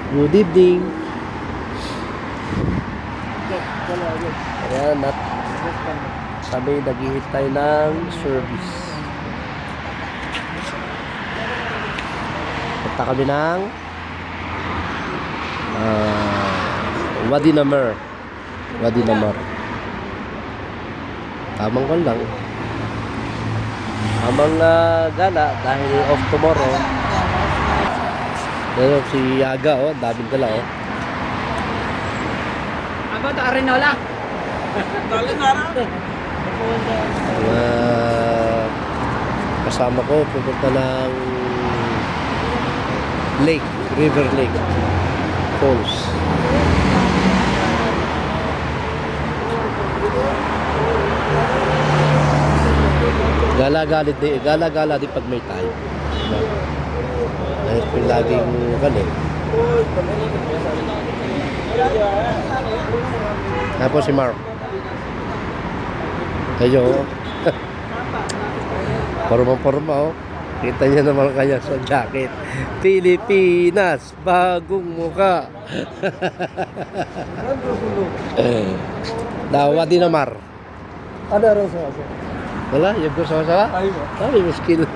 Good evening. Ayan, at kami naghihintay ng service. Punta kami ng Wadi Namar. Wadi Namar. Tamang ko lang. Tamang gala dahil off tomorrow. Pero si Yaga, oh, daming dala, oh. Aba, ta Arenola. Dali na ra. Kasama ko pupunta ng Lake, River Lake Falls. Gala-gala di pag may time. Dahil yung laging galing. Tapos si Mark. Ayo. Porma-porma, oh. Kita niya naman kanya sa jacket. Pilipinas, bagong muka. Dawa din Namar. Ada rasa. Wala, yung gusto sa? Ay, muskil.